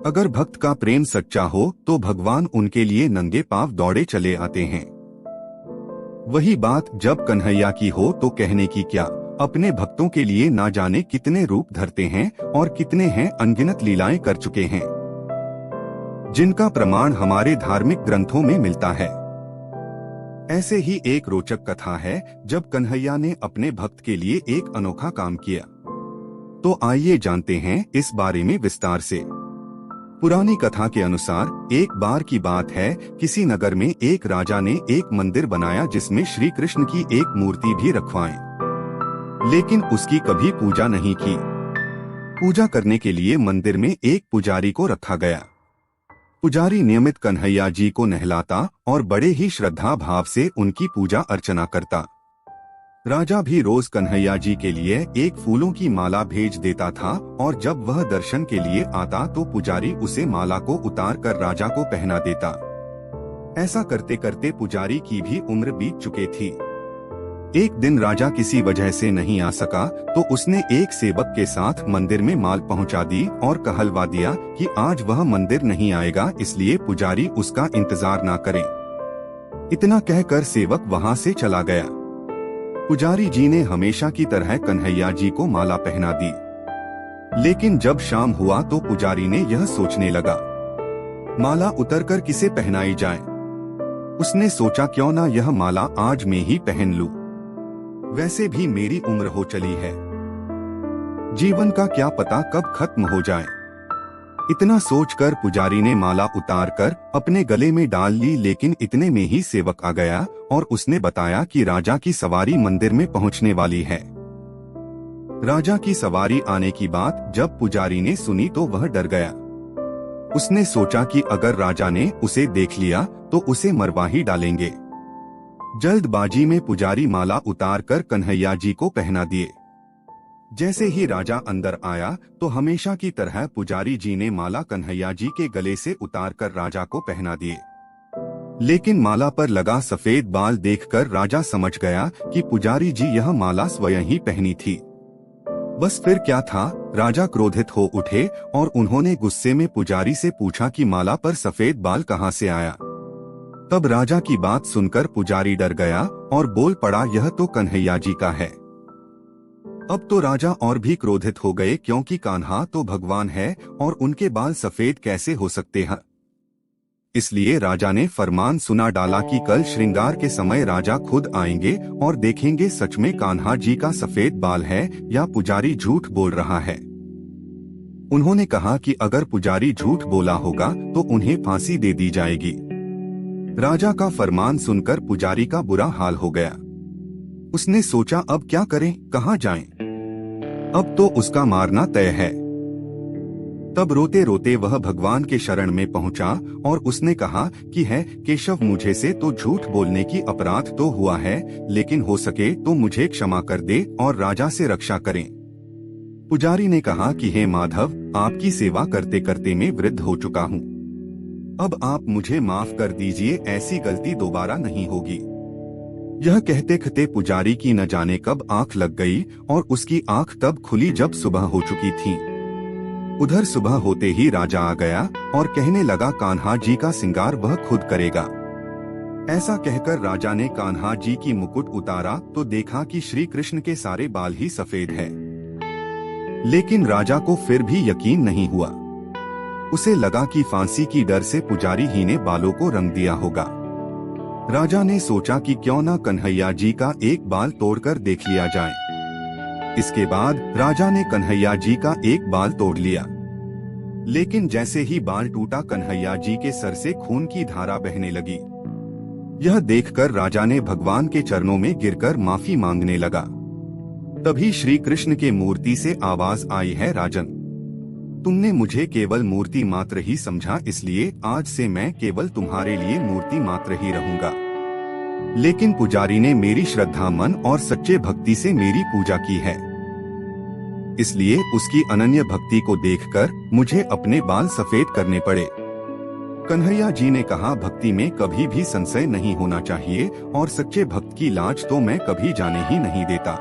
अगर भक्त का प्रेम सच्चा हो तो भगवान उनके लिए नंगे पांव दौड़े चले आते हैं। वही बात जब कन्हैया की हो तो कहने की क्या, अपने भक्तों के लिए ना जाने कितने रूप धरते हैं और कितने हैं अनगिनत लीलाएं कर चुके हैं, जिनका प्रमाण हमारे धार्मिक ग्रंथों में मिलता है। ऐसे ही एक रोचक कथा है जब कन्हैया ने अपने भक्त के लिए एक अनोखा काम किया। तो आइए जानते हैं इस बारे में विस्तार से। पुरानी कथा के अनुसार एक बार की बात है, किसी नगर में एक राजा ने एक मंदिर बनाया जिसमें श्री कृष्ण की एक मूर्ति भी रखवाएं, लेकिन उसकी कभी पूजा नहीं की। पूजा करने के लिए मंदिर में एक पुजारी को रखा गया। पुजारी नियमित कन्हैया जी को नहलाता और बड़े ही श्रद्धा भाव से उनकी पूजा अर्चना करता। राजा भी रोज कन्हैया जी के लिए एक फूलों की माला भेज देता था और जब वह दर्शन के लिए आता तो पुजारी उसे माला को उतार कर राजा को पहना देता। ऐसा करते करते पुजारी की भी उम्र बीत चुकी थी। एक दिन राजा किसी वजह से नहीं आ सका तो उसने एक सेवक के साथ मंदिर में माल पहुंचा दी और कहलवा दिया कि आज वह मंदिर नहीं आएगा, इसलिए पुजारी उसका इंतजार ना करे। इतना कहकर सेवक वहां से चला गया। पुजारी जी ने हमेशा की तरह कन्हैया जी को माला पहना दी, लेकिन जब शाम हुआ तो पुजारी ने यह सोचने लगा, माला उतरकर किसे पहनाई जाए। उसने सोचा क्यों ना यह माला आज मैं ही पहन लूं। वैसे भी मेरी उम्र हो चली है, जीवन का क्या पता कब खत्म हो जाए। इतना सोचकर पुजारी ने माला उतारकर अपने गले में डाल ली, लेकिन इतने में ही सेवक आ गया और उसने बताया कि राजा की सवारी मंदिर में पहुंचने वाली है। राजा की सवारी आने की बात जब पुजारी ने सुनी तो वह डर गया। उसने सोचा कि अगर राजा ने उसे देख लिया तो उसे मरवा ही डालेंगे। जल्दबाजी में पुजारी माला उतारकर कन्हैया जी को पहना दिए। जैसे ही राजा अंदर आया तो हमेशा की तरह पुजारी जी ने माला कन्हैया जी के गले से उतारकर राजा को पहना दिए, लेकिन माला पर लगा सफेद बाल देखकर राजा समझ गया कि पुजारी जी यह माला स्वयं ही पहनी थी। बस फिर क्या था, राजा क्रोधित हो उठे और उन्होंने गुस्से में पुजारी से पूछा कि माला पर सफेद बाल कहां से आया। तब राजा की बात सुनकर पुजारी डर गया और बोल पड़ा, यह तो कन्हैया जी का है। अब तो राजा और भी क्रोधित हो गए, क्योंकि कान्हा तो भगवान है और उनके बाल सफेद कैसे हो सकते हैं। इसलिए राजा ने फरमान सुना डाला कि कल श्रृंगार के समय राजा खुद आएंगे और देखेंगे सच में कान्हा जी का सफेद बाल है या पुजारी झूठ बोल रहा है। उन्होंने कहा कि अगर पुजारी झूठ बोला होगा तो उन्हें फांसी दे दी जाएगी। राजा का फरमान सुनकर पुजारी का बुरा हाल हो गया। उसने सोचा अब क्या करें, कहां जाएं? अब तो उसका मारना तय है। तब रोते रोते वह भगवान के शरण में पहुंचा और उसने कहा कि है केशव, मुझे से तो झूठ बोलने की अपराध तो हुआ है, लेकिन हो सके तो मुझे क्षमा कर दे और राजा से रक्षा करें। पुजारी ने कहा कि हे माधव, आपकी सेवा करते करते मैं वृद्ध हो चुका हूँ, अब आप मुझे माफ कर दीजिए, ऐसी गलती दोबारा नहीं होगी। यह कहते कहते पुजारी की न जाने कब आंख लग गई और उसकी आंख तब खुली जब सुबह हो चुकी थी। उधर सुबह होते ही राजा आ गया और कहने लगा, कान्हा जी का श्रृंगार वह खुद करेगा। ऐसा कहकर राजा ने कान्हा जी की मुकुट उतारा तो देखा कि श्री कृष्ण के सारे बाल ही सफेद है। लेकिन राजा को फिर भी यकीन नहीं हुआ। उसे लगा कि फांसी की डर से पुजारी ही ने बालों को रंग दिया होगा। राजा ने सोचा कि क्यों ना कन्हैया जी का एक बाल तोड़कर देख लिया जाए। इसके बाद राजा ने कन्हैया जी का एक बाल तोड़ लिया, लेकिन जैसे ही बाल टूटा कन्हैया जी के सर से खून की धारा बहने लगी। यह देखकर राजा ने भगवान के चरणों में गिरकर माफी मांगने लगा। तभी श्री कृष्ण के मूर्ति से आवाज आई, है राजन, तुमने मुझे केवल मूर्ति मात्र ही समझा, इसलिए आज से मैं केवल तुम्हारे लिए मूर्ति मात्र ही रहूंगा। लेकिन पुजारी ने मेरी श्रद्धा मन और सच्चे भक्ति से मेरी पूजा की है, इसलिए उसकी अनन्य भक्ति को देखकर मुझे अपने बाल सफेद करने पड़े। कन्हैया जी ने कहा, भक्ति में कभी भी संशय नहीं होना चाहिए और सच्चे भक्त की लाज तो मैं कभी जाने ही नहीं देता।